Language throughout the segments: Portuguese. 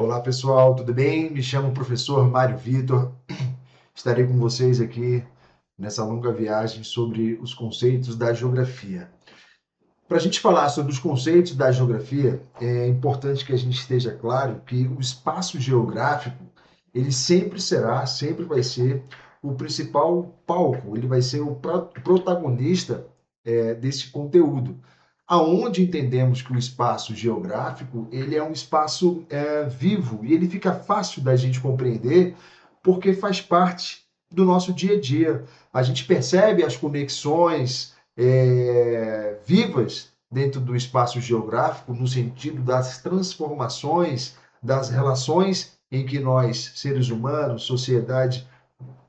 Olá pessoal, tudo bem? Me chamo professor Mário Vitor. Estarei com vocês aqui nessa longa viagem sobre os conceitos da geografia. Para a gente falar sobre os conceitos da geografia, é importante que a gente esteja claro que o espaço geográfico, ele sempre será, sempre vai ser o principal palco, ele vai ser o protagonista desse conteúdo. Aonde entendemos que o espaço geográfico ele é um espaço vivo e ele fica fácil da gente compreender porque faz parte do nosso dia a dia. A gente percebe as conexões vivas dentro do espaço geográfico no sentido das transformações, das relações em que nós, seres humanos, sociedade,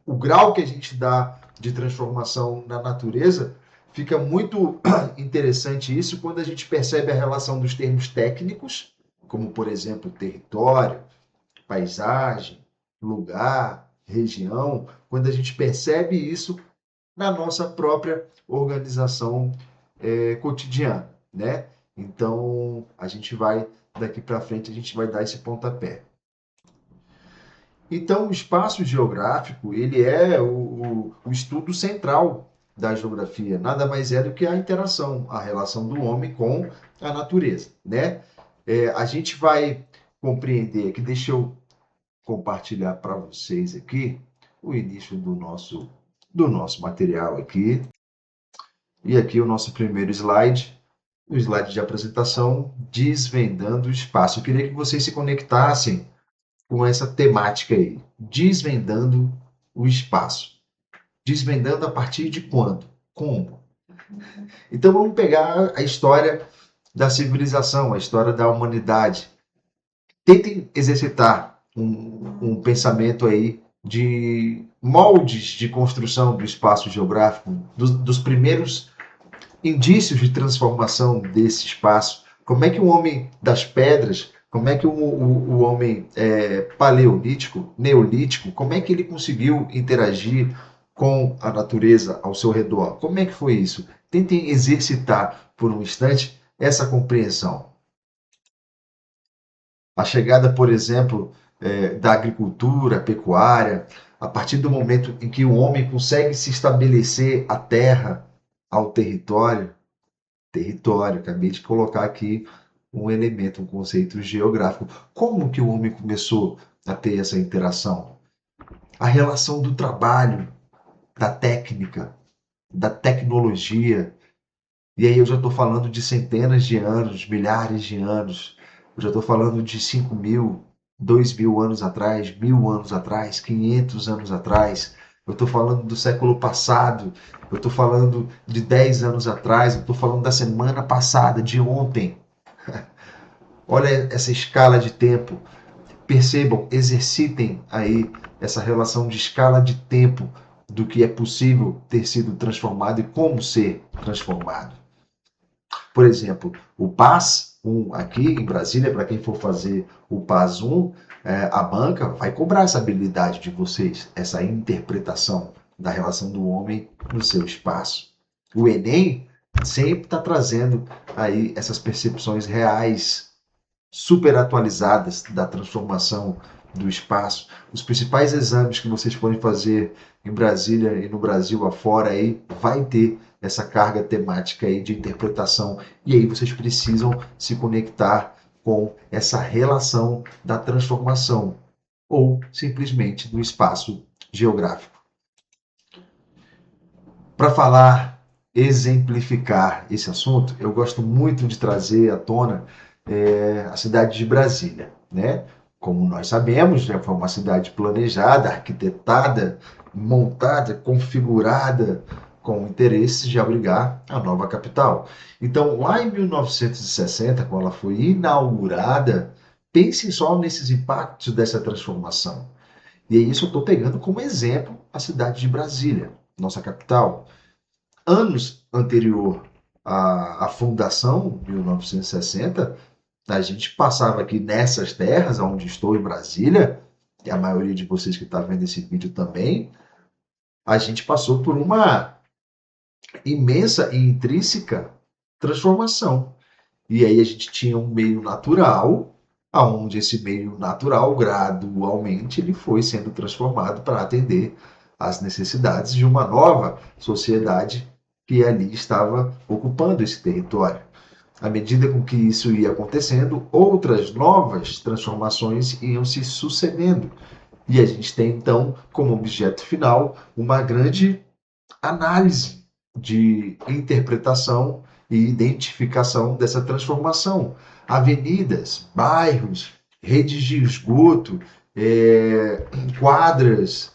o grau que a gente dá de transformação na natureza, fica muito interessante isso quando a gente percebe a relação dos termos técnicos, como, por exemplo, território, paisagem, lugar, região, quando a gente percebe isso na nossa própria organização cotidiana, né? Então, a gente vai, daqui para frente, a gente vai dar esse pontapé. Então, o espaço geográfico, ele é o estudo central da geografia. Nada mais é do que a interação, a relação do homem com a natureza, né? A gente vai compreender aqui, deixa eu compartilhar para vocês aqui o início do nosso material aqui. E aqui o nosso primeiro slide, o slide de apresentação, desvendando o espaço. Eu queria que vocês se conectassem com essa temática aí, desvendando o espaço. Desvendando a partir de quando? Como? Então vamos pegar a história da civilização, a história da humanidade. Tentem exercitar um pensamento aí de moldes de construção do espaço geográfico, dos primeiros indícios de transformação desse espaço. Como é que o homem das pedras, como é que o homem paleolítico, neolítico, como é que ele conseguiu interagir com a natureza ao seu redor? Como é que foi isso? Tentem exercitar por um instante essa compreensão. A chegada, por exemplo, da agricultura, pecuária, a partir do momento em que o homem consegue se estabelecer à terra, ao território, acabei de colocar aqui um elemento, um conceito geográfico. Como que o homem começou a ter essa interação? A relação do trabalho, da técnica, da tecnologia. E aí eu já estou falando de centenas de anos, milhares de anos. Eu já estou falando de 5.000, 2.000 anos atrás, 1.000 anos atrás, 500 anos atrás. Eu estou falando do século passado. Eu estou falando de 10 anos atrás. Eu estou falando da semana passada, de ontem. Olha essa escala de tempo. Percebam, exercitem aí essa relação de escala de tempo do que é possível ter sido transformado e como ser transformado. Por exemplo, o PAS 1 aqui em Brasília, para quem for fazer o PAS 1, a banca vai cobrar essa habilidade de vocês, essa interpretação da relação do homem no seu espaço. O Enem sempre está trazendo aí essas percepções reais, super atualizadas da transformação do espaço. Os principais exames que vocês podem fazer em Brasília e no Brasil afora aí vai ter essa carga temática aí de interpretação e aí vocês precisam se conectar com essa relação da transformação ou simplesmente do espaço geográfico. Para falar, exemplificar esse assunto, eu gosto muito de trazer à tona a cidade de Brasília, né? Como nós sabemos, já foi uma cidade planejada, arquitetada, montada, configurada com o interesse de abrigar a nova capital. Então, lá em 1960, quando ela foi inaugurada, pensem só nesses impactos dessa transformação. E é isso eu estou pegando como exemplo a cidade de Brasília, nossa capital. Anos anterior à fundação, 1960, a gente passava aqui nessas terras, onde estou em Brasília, e a maioria de vocês que está vendo esse vídeo também, a gente passou por uma imensa e intrínseca transformação. E aí a gente tinha um meio natural, aonde esse meio natural, gradualmente, ele foi sendo transformado para atender às necessidades de uma nova sociedade que ali estava ocupando esse território. À medida com que isso ia acontecendo, outras novas transformações iam se sucedendo. E a gente tem, então, como objeto final, uma grande análise de interpretação e identificação dessa transformação. Avenidas, bairros, redes de esgoto, quadras,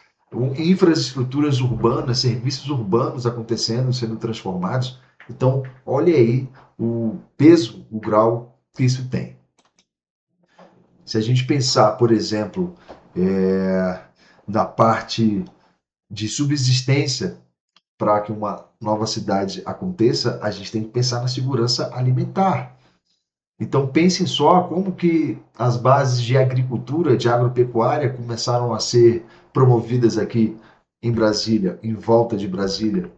infraestruturas urbanas, serviços urbanos acontecendo, sendo transformados. Então, olha aí o peso, o grau que isso tem. Se a gente pensar, por exemplo, na parte de subsistência para que uma nova cidade aconteça, a gente tem que pensar na segurança alimentar. Então pensem só como que as bases de agricultura, de agropecuária começaram a ser promovidas aqui em Brasília, em volta de Brasília,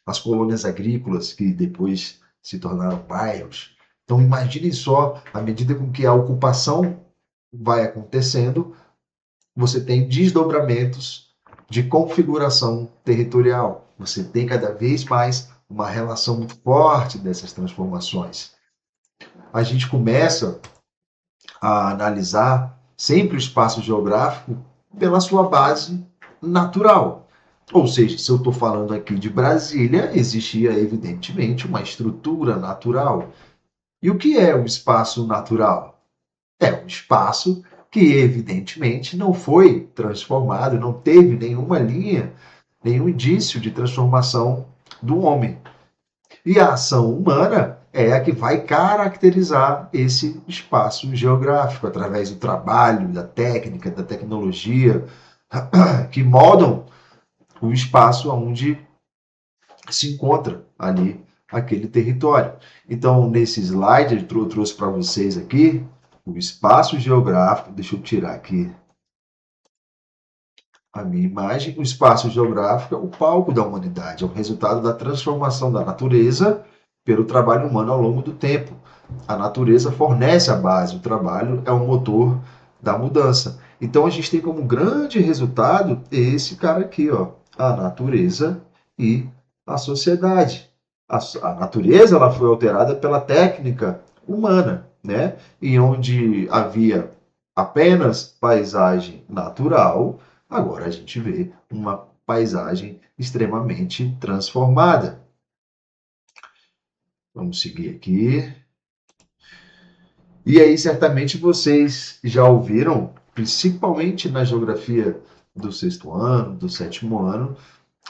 as colônias agrícolas que depois se tornaram bairros. Então imaginem só, à medida com que a ocupação vai acontecendo, você tem desdobramentos de configuração territorial. Você tem cada vez mais uma relação muito forte dessas transformações. A gente começa a analisar sempre o espaço geográfico pela sua base natural. Ou seja, se eu estou falando aqui de Brasília, existia evidentemente uma estrutura natural. E o que é o espaço natural? É um espaço que, evidentemente, não foi transformado, não teve nenhuma linha, nenhum indício de transformação do homem. E a ação humana é a que vai caracterizar esse espaço geográfico, através do trabalho, da técnica, da tecnologia, que moldam o espaço onde se encontra ali aquele território. Então, nesse slide, eu trouxe para vocês aqui o espaço geográfico. Deixa eu tirar aqui a minha imagem. O espaço geográfico é o palco da humanidade, é o resultado da transformação da natureza pelo trabalho humano ao longo do tempo. A natureza fornece a base, o trabalho é o motor da mudança. Então a gente tem como grande resultado esse cara aqui, ó, a natureza e a sociedade. A natureza ela foi alterada pela técnica humana, né? E onde havia apenas paisagem natural, agora a gente vê uma paisagem extremamente transformada. Vamos seguir aqui. E aí, certamente vocês já ouviram, principalmente na geografia do sexto ano, do sétimo ano,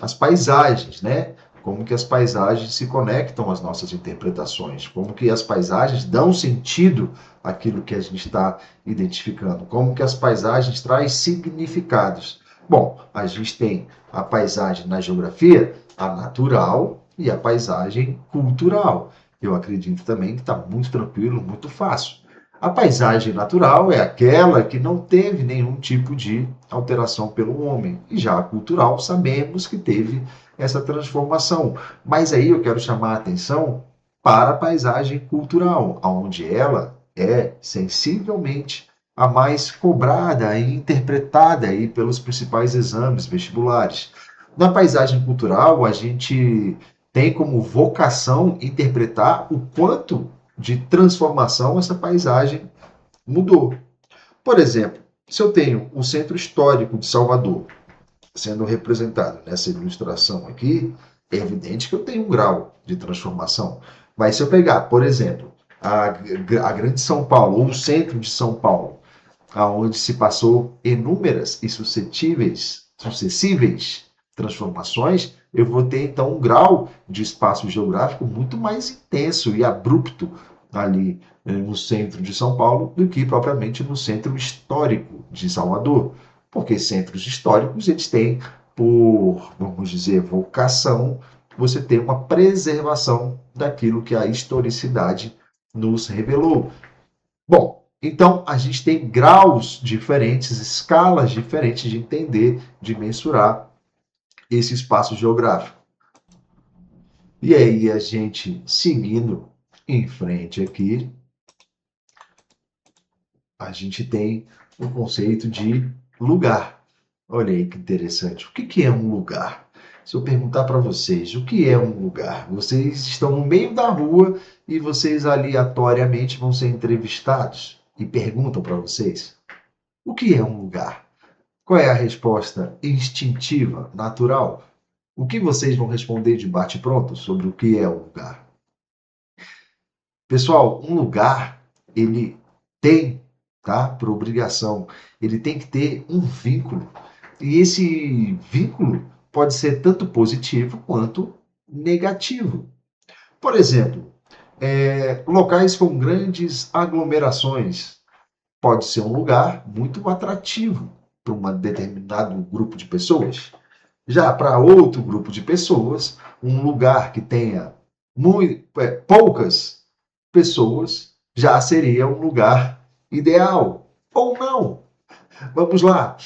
as paisagens, né? Como que as paisagens se conectam às nossas interpretações, como que as paisagens dão sentido àquilo que a gente está identificando, como que as paisagens trazem significados. Bom, a gente tem a paisagem na geografia, a natural e a paisagem cultural. Eu acredito também que está muito tranquilo, muito fácil. A paisagem natural é aquela que não teve nenhum tipo de alteração pelo homem. E já a cultural, sabemos que teve essa transformação. Mas aí eu quero chamar a atenção para a paisagem cultural, onde ela é sensivelmente a mais cobrada e interpretada aí pelos principais exames vestibulares. Na paisagem cultural, a gente tem como vocação interpretar o quanto de transformação essa paisagem mudou. Por exemplo, se eu tenho o centro histórico de Salvador sendo representado nessa ilustração aqui, é evidente que eu tenho um grau de transformação. Mas se eu pegar, por exemplo, a Grande São Paulo, ou o centro de São Paulo, onde se passou inúmeras e sucessíveis transformações, eu vou ter então um grau de espaço geográfico muito mais intenso e abrupto ali no centro de São Paulo do que propriamente no centro histórico de Salvador, porque centros históricos eles têm por, vamos dizer, vocação, você ter uma preservação daquilo que a historicidade nos revelou. Bom, então a gente tem graus diferentes, escalas diferentes de entender, de mensurar esse espaço geográfico. E aí a gente seguindo em frente aqui, a gente tem o conceito de lugar. Olha aí que interessante. O que que é um lugar? Se eu perguntar para vocês, o que é um lugar? Vocês estão no meio da rua e vocês aleatoriamente vão ser entrevistados e perguntam para vocês: o que é um lugar? Qual é a resposta instintiva, natural? O que vocês vão responder de bate-pronto sobre o que é um lugar? Pessoal, um lugar, ele tem, tá? Por obrigação, ele tem que ter um vínculo. E esse vínculo pode ser tanto positivo quanto negativo. Por exemplo, locais com grandes aglomerações pode ser um lugar muito atrativo para um determinado grupo de pessoas. Já para outro grupo de pessoas, um lugar que tenha poucas pessoas já seria um lugar ideal. Ou não. Vamos lá.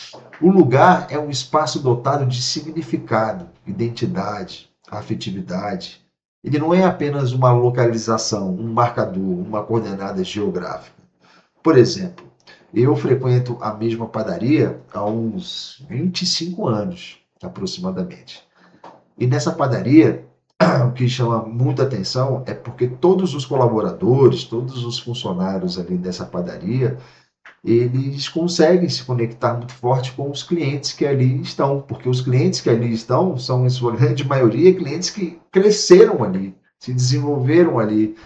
O lugar é um espaço dotado de significado, identidade, afetividade. Ele não é apenas uma localização, um marcador, uma coordenada geográfica. Por exemplo, eu frequento a mesma padaria há uns 25 anos, aproximadamente. E nessa padaria, o que chama muita atenção é porque todos os colaboradores, todos os funcionários ali dessa padaria, eles conseguem se conectar muito forte com os clientes que ali estão, porque os clientes que ali estão são, em sua grande maioria, clientes que cresceram ali, se desenvolveram ali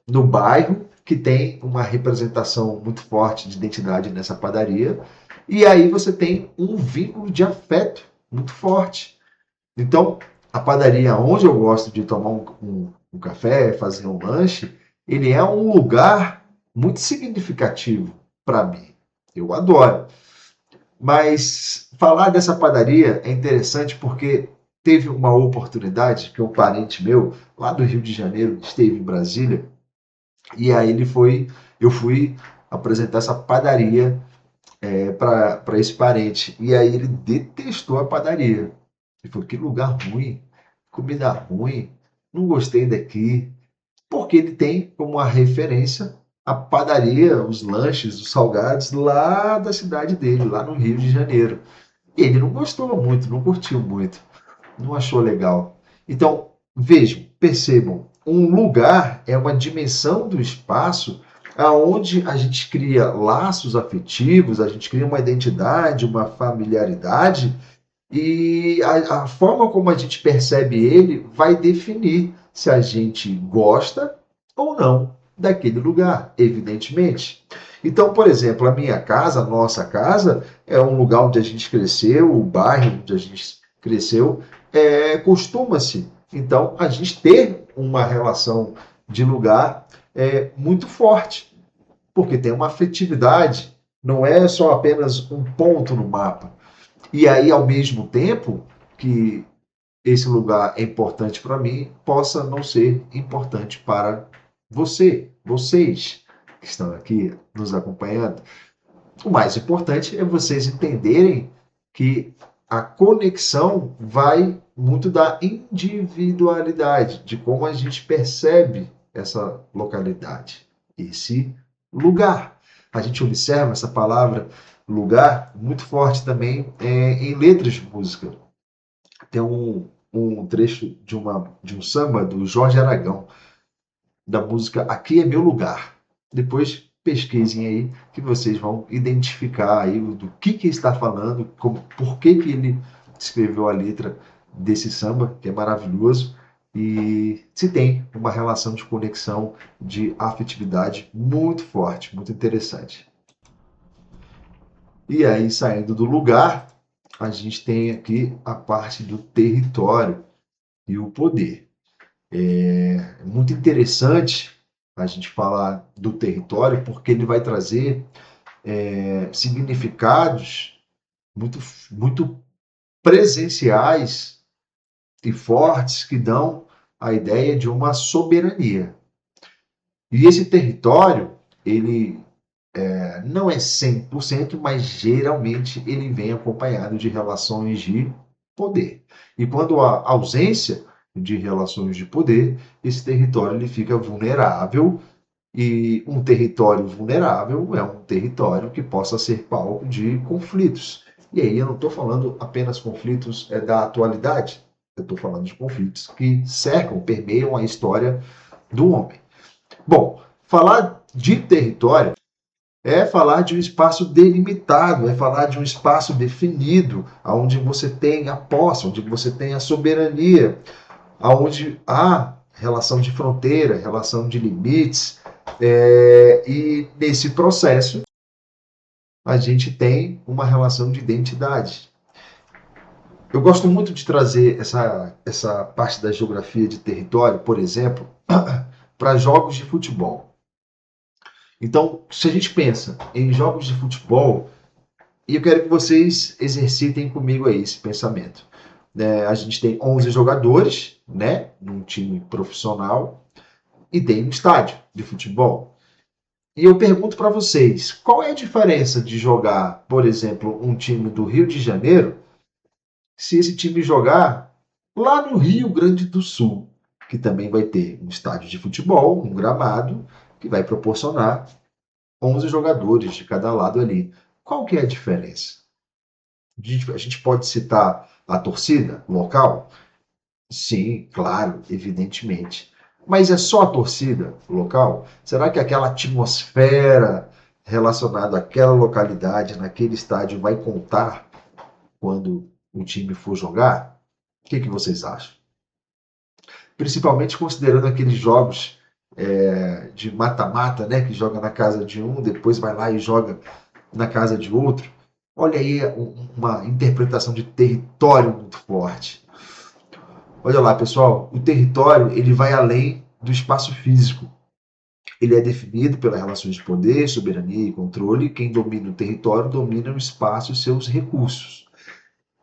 no bairro, que tem uma representação muito forte de identidade nessa padaria, e aí você tem um vínculo de afeto muito forte. Então, a padaria onde eu gosto de tomar um café, fazer um lanche, ele é um lugar muito significativo para mim. Eu adoro. Mas falar dessa padaria é interessante porque teve uma oportunidade que um parente meu, lá do Rio de Janeiro, esteve em Brasília, e aí eu fui apresentar essa padaria para esse parente. E aí ele detestou a padaria. Ele falou, que lugar ruim, comida ruim, não gostei daqui. Porque ele tem como uma referência a padaria, os lanches, os salgados lá da cidade dele, lá no Rio de Janeiro. E ele não gostou muito, não curtiu muito, não achou legal. Então, vejam, percebam, um lugar é uma dimensão do espaço aonde a gente cria laços afetivos, a gente cria uma identidade, uma familiaridade e a forma como a gente percebe ele vai definir se a gente gosta ou não daquele lugar, evidentemente. Então, por exemplo, a minha casa, a nossa casa, é um lugar onde a gente cresceu, o bairro onde a gente cresceu, costuma-se, então, a gente ter uma relação de lugar muito forte, porque tem uma afetividade, não é só apenas um ponto no mapa. E aí, ao mesmo tempo que esse lugar é importante para mim, possa não ser importante para vocês que estão aqui nos acompanhando. O mais importante é vocês entenderem que a conexão vai muito da individualidade, de como a gente percebe essa localidade, esse lugar. A gente observa essa palavra lugar muito forte também em letras de música. Tem um trecho de um samba do Jorge Aragão, da música Aqui é Meu Lugar. Depois pesquisem aí que vocês vão identificar aí do que está falando, por que ele escreveu a letra desse samba, que é maravilhoso, e se tem uma relação de conexão, de afetividade muito forte, muito interessante. E aí, saindo do lugar, a gente tem aqui a parte do território e o poder. É muito interessante a gente falar do território, porque ele vai trazer significados muito, muito presenciais e fortes que dão a ideia de uma soberania. E esse território, ele não é 100%, mas geralmente ele vem acompanhado de relações de poder. E quando há ausência de relações de poder, esse território ele fica vulnerável E um território vulnerável é um território que possa ser palco de conflitos. E aí eu não estou falando apenas conflitos da atualidade, eu estou falando de conflitos que cercam, permeiam a história do homem. Bom, falar de território é falar de um espaço delimitado, é falar de um espaço definido, onde você tem a posse, onde você tem a soberania, onde há relação de fronteira, relação de limites, e nesse processo a gente tem uma relação de identidade. Eu gosto muito de trazer essa parte da geografia de território, por exemplo, para jogos de futebol. Então, se a gente pensa em jogos de futebol, e eu quero que vocês exercitem comigo aí esse pensamento. A gente tem 11 jogadores, né, num time profissional, e tem um estádio de futebol. E eu pergunto para vocês, qual é a diferença de jogar, por exemplo, um time do Rio de Janeiro, se esse time jogar lá no Rio Grande do Sul, que também vai ter um estádio de futebol, um gramado, que vai proporcionar 11 jogadores de cada lado ali. Qual que é a diferença? A gente pode citar a torcida local? Sim, claro, evidentemente. Mas é só a torcida local? Será que aquela atmosfera relacionada àquela localidade, naquele estádio, vai contar quando o time for jogar? O que vocês acham? Principalmente considerando aqueles jogos de mata-mata, né, que joga na casa de um, depois vai lá e joga na casa de outro. Olha aí uma interpretação de território muito forte. Olha lá, pessoal, o território ele vai além do espaço físico. Ele é definido pelas relações de poder, soberania e controle. Quem domina o território domina o espaço e seus recursos.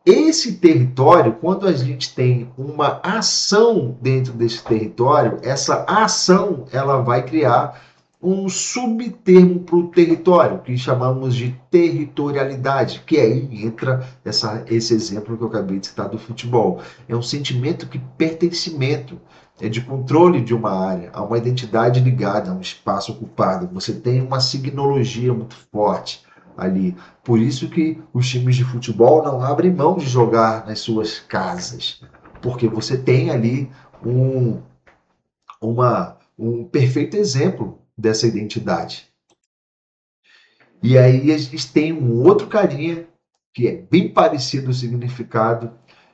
Esse território, quando a gente tem uma ação dentro desse território, essa ação ela vai criar um subtermo para o território, que chamamos de territorialidade, que aí entra esse exemplo que eu acabei de citar do futebol. É um sentimento de pertencimento, é de controle de uma área, a uma identidade ligada a um espaço ocupado. Você tem uma signologia muito forte ali. Por isso que os times de futebol não abrem mão de jogar nas suas casas, porque você tem ali um, um perfeito exemplo dessa identidade. E aí a gente tem um outro carinha que é bem parecido o significado,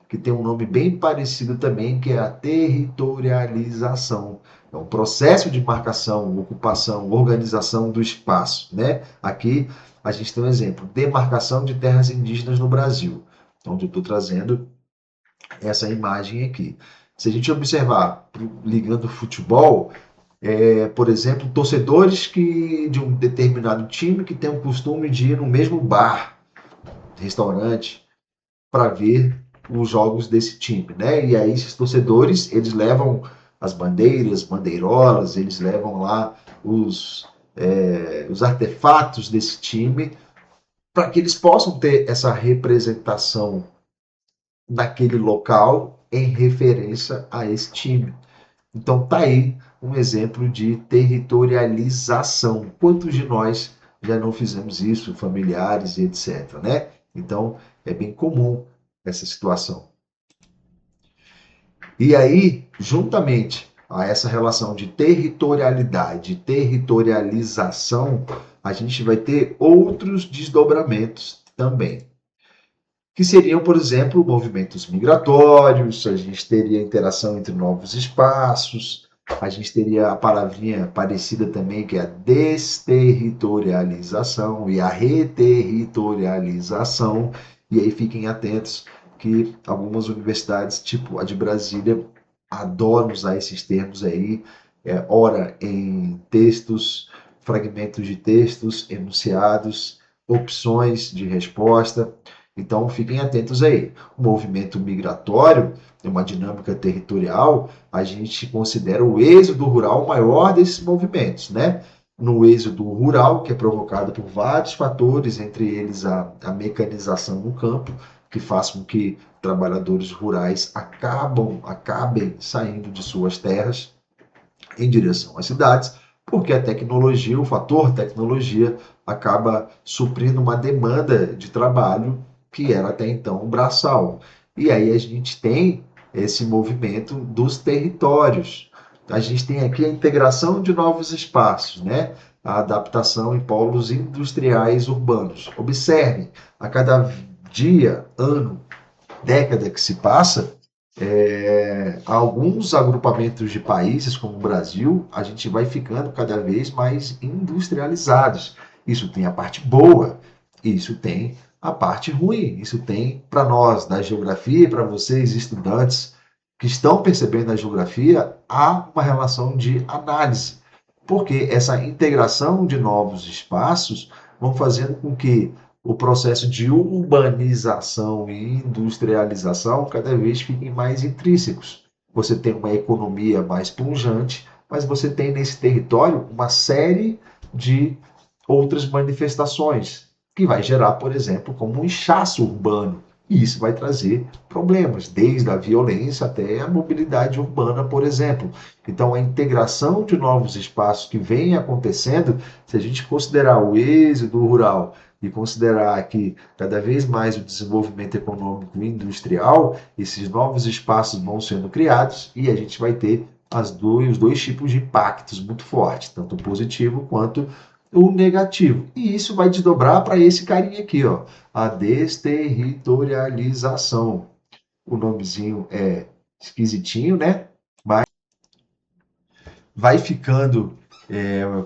que tem um nome bem parecido também, que é a territorialização. É um processo de marcação, ocupação, organização do espaço, né? Aqui a gente tem um exemplo, demarcação de terras indígenas no Brasil, onde eu estou trazendo essa imagem aqui. Se a gente observar, ligando o futebol, por exemplo, torcedores de um determinado time que tem o costume de ir no mesmo bar, restaurante, para ver os jogos desse time, né? E aí esses torcedores, eles levam as bandeiras, bandeirolas, eles levam lá os artefatos desse time para que eles possam ter essa representação naquele local em referência a esse time. Então tá aí um exemplo de territorialização. Quantos de nós já não fizemos isso, familiares e etc, né? Então é bem comum essa situação. E aí, juntamente a essa relação de territorialidade, territorialização, a gente vai ter outros desdobramentos também, que seriam, por exemplo, movimentos migratórios, a gente teria interação entre novos espaços, a gente teria a palavrinha parecida também, que é a desterritorialização e a reterritorialização, e aí fiquem atentos que algumas universidades, tipo a de Brasília, adoram usar esses termos aí, ora em textos, fragmentos de textos, enunciados, opções de resposta. Então, fiquem atentos aí. O movimento migratório é uma dinâmica territorial, a gente considera o êxodo rural o maior desses movimentos, né? No êxodo rural, que é provocado por vários fatores, entre eles a mecanização no campo, que faz com que trabalhadores rurais acabem saindo de suas terras em direção às cidades, porque a tecnologia, o fator tecnologia, acaba suprindo uma demanda de trabalho que era até então braçal. E aí a gente tem esse movimento dos territórios. A gente tem aqui a integração de novos espaços, né? A adaptação em polos industriais urbanos. Observe, a cada dia, ano, década que se passa, alguns agrupamentos de países, como o Brasil, a gente vai ficando cada vez mais industrializados. Isso tem a parte boa, isso tem a parte ruim, isso tem para nós da geografia, para vocês estudantes que estão percebendo a geografia, há uma relação de análise, porque essa integração de novos espaços vão fazendo com que o processo de urbanização e industrialização cada vez fiquem mais intrínsecos. Você tem uma economia mais pujante, mas você tem nesse território uma série de outras manifestações que vai gerar, por exemplo, como um inchaço urbano. E isso vai trazer problemas, desde a violência até a mobilidade urbana, por exemplo. Então, a integração de novos espaços que vem acontecendo, se a gente considerar o êxodo rural e considerar que cada vez mais o desenvolvimento econômico e industrial, esses novos espaços vão sendo criados e a gente vai ter os dois tipos de impactos muito fortes, tanto o positivo quanto o negativo. E isso vai desdobrar para esse carinha aqui, ó, a desterritorialização. O nomezinho é esquisitinho, né? Mas vai ficando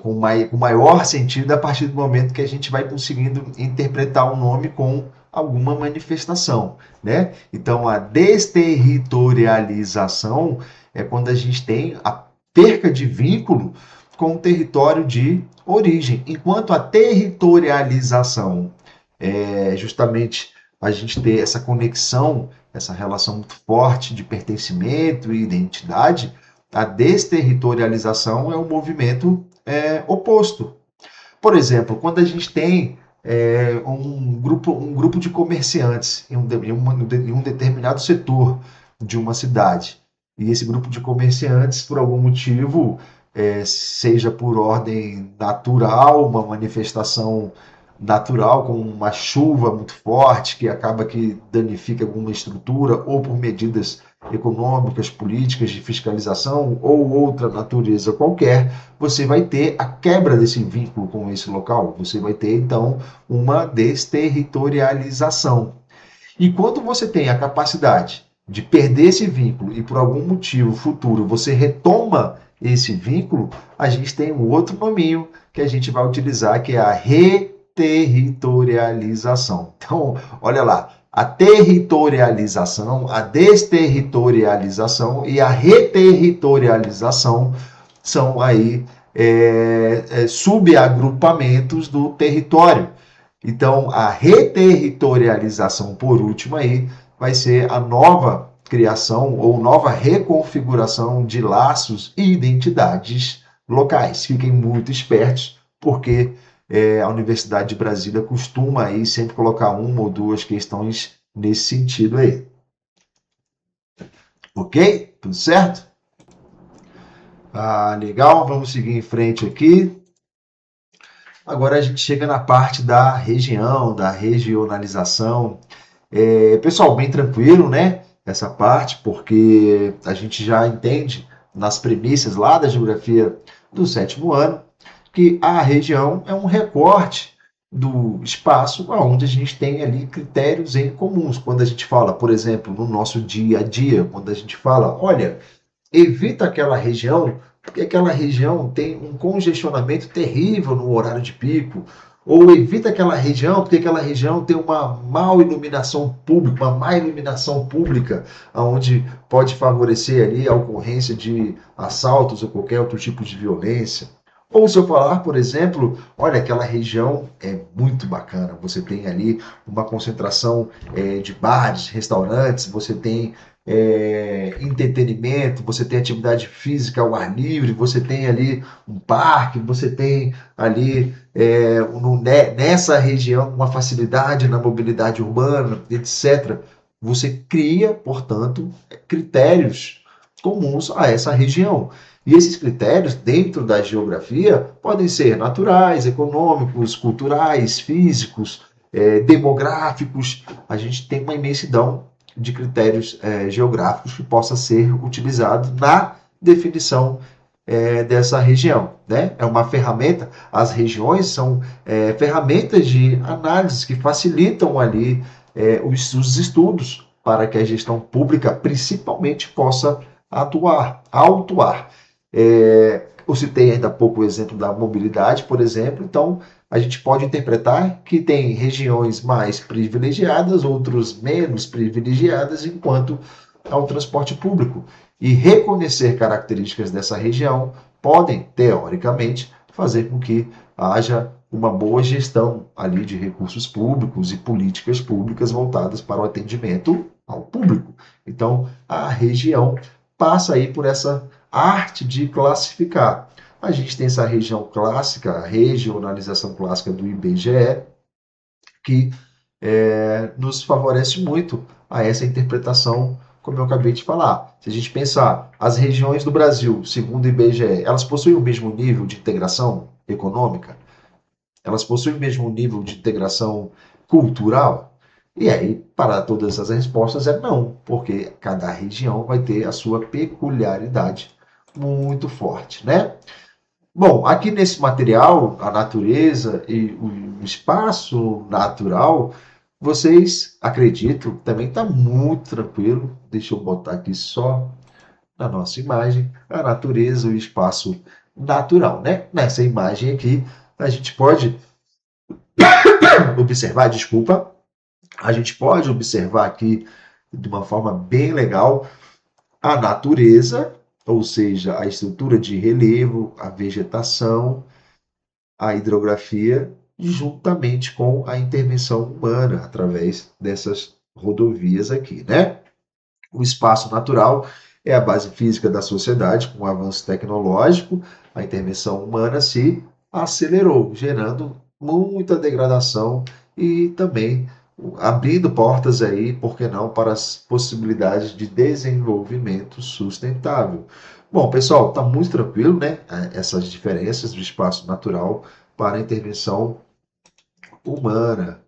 com maior sentido a partir do momento que a gente vai conseguindo interpretar o nome com alguma manifestação, né? Então, a desterritorialização é quando a gente tem a perca de vínculo com o território de origem, enquanto a territorialização é justamente a gente ter essa conexão, essa relação muito forte de pertencimento e identidade. A desterritorialização é um movimento oposto. Por exemplo, quando a gente tem um grupo de comerciantes em um determinado setor de uma cidade, e esse grupo de comerciantes, por algum motivo, seja por ordem natural, uma manifestação natural, como uma chuva muito forte que acaba que danifica alguma estrutura, ou por medidas econômicas, políticas de fiscalização ou outra natureza qualquer, você vai ter a quebra desse vínculo com esse local. Você vai ter, então, uma desterritorialização. E quando você tem a capacidade de perder esse vínculo e por algum motivo futuro você retoma esse vínculo, a gente tem um outro nominho que a gente vai utilizar, que é a reterritorialização. Então, olha lá, a territorialização, a desterritorialização e a reterritorialização são aí subagrupamentos do território. Então, a reterritorialização, por último, aí, vai ser a nova criação ou nova reconfiguração de laços e identidades locais. Fiquem muito espertos, porque a Universidade de Brasília costuma aí sempre colocar uma ou duas questões nesse sentido aí. Ok? Tudo certo? Legal, vamos seguir em frente aqui. Agora a gente chega na parte da região, da regionalização. Pessoal, bem tranquilo, né? Essa parte, porque a gente já entende nas premissas lá da geografia do sétimo ano que a região é um recorte do espaço onde a gente tem ali critérios em comuns. Quando a gente fala, por exemplo, no nosso dia a dia, quando a gente fala, olha, evita aquela região, porque aquela região tem um congestionamento terrível no horário de pico, ou evita aquela região, porque aquela região tem uma má iluminação pública, onde pode favorecer ali a ocorrência de assaltos ou qualquer outro tipo de violência. Ou se eu falar, por exemplo, olha, aquela região é muito bacana, você tem ali uma concentração de bares, restaurantes, você tem entretenimento, você tem atividade física ao ar livre, você tem ali um parque, você tem ali nessa região uma facilidade na mobilidade urbana, etc. Você cria, portanto, critérios comuns a essa região. E esses critérios, dentro da geografia, podem ser naturais, econômicos, culturais, físicos, demográficos. A gente tem uma imensidão de critérios geográficos que possa ser utilizado na definição dessa região. Né? É uma ferramenta, as regiões são ferramentas de análise que facilitam ali os estudos para que a gestão pública, principalmente, possa autuar. Eu citei ainda há pouco o exemplo da mobilidade, por exemplo, então a gente pode interpretar que tem regiões mais privilegiadas, outros menos privilegiadas, enquanto ao transporte público. E reconhecer características dessa região podem, teoricamente, fazer com que haja uma boa gestão ali de recursos públicos e políticas públicas voltadas para o atendimento ao público. Então, a região passa aí por essa arte de classificar. A gente tem essa região clássica, a regionalização clássica do IBGE, que nos favorece muito a essa interpretação, como eu acabei de falar. Se a gente pensar, as regiões do Brasil, segundo o IBGE, elas possuem o mesmo nível de integração econômica? Elas possuem o mesmo nível de integração cultural? E aí, para todas as respostas é não, porque cada região vai ter a sua peculiaridade muito forte, né? Bom, aqui nesse material, a natureza e o espaço natural, vocês, acredito, também está muito tranquilo. Deixa eu botar aqui só na nossa imagem a natureza e o espaço natural, né? Nessa imagem aqui, a gente pode observar, desculpa, a gente pode observar aqui de uma forma bem legal a natureza, ou seja, a estrutura de relevo, a vegetação, a hidrografia, juntamente com a intervenção humana através dessas rodovias aqui, né? O espaço natural é a base física da sociedade. Com o avanço tecnológico, a intervenção humana se acelerou, gerando muita degradação e também abrindo portas aí, por que não, para as possibilidades de desenvolvimento sustentável. Bom, pessoal, está muito tranquilo, né? Essas diferenças do espaço natural para a intervenção humana.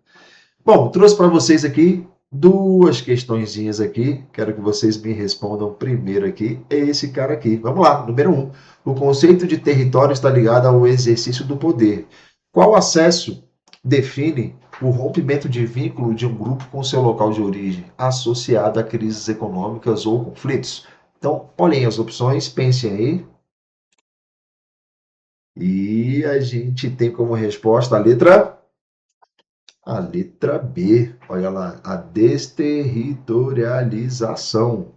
Bom, trouxe para vocês aqui duas questõezinhas aqui. Quero que vocês me respondam primeiro aqui. É esse cara aqui. Vamos lá, número 1. O conceito de território está ligado ao exercício do poder. Qual acesso define o rompimento de vínculo de um grupo com seu local de origem, associado a crises econômicas ou conflitos? Então, olhem as opções, pensem aí. E a gente tem como resposta a letra B, olha lá, a desterritorialização.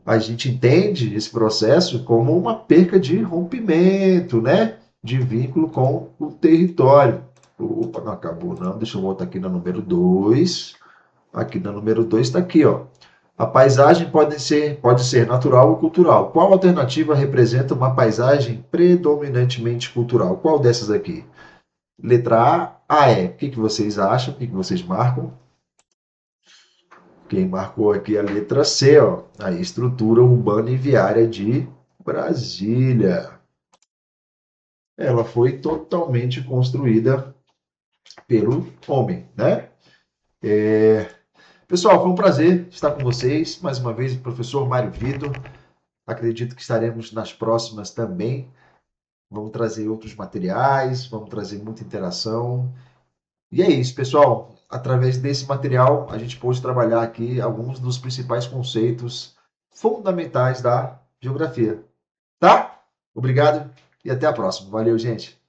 A gente entende esse processo como uma perca de rompimento, né? De vínculo com o território. Opa, não acabou não, deixa eu voltar aqui na número 2. Aqui na número 2 está aqui, ó. A paisagem pode ser natural ou cultural. Qual alternativa representa uma paisagem predominantemente cultural? Qual dessas aqui? Letra A, AE. O que vocês acham? O que vocês marcam? Quem marcou aqui a letra C, ó, a estrutura urbana e viária de Brasília. Ela foi totalmente construída pelo homem, né? Pessoal, foi um prazer estar com vocês. Mais uma vez, o professor Mário Vitor. Acredito que estaremos nas próximas também. Vamos trazer outros materiais, vamos trazer muita interação. E é isso, pessoal. Através desse material, a gente pôde trabalhar aqui alguns dos principais conceitos fundamentais da geografia. Tá? Obrigado e até a próxima. Valeu, gente.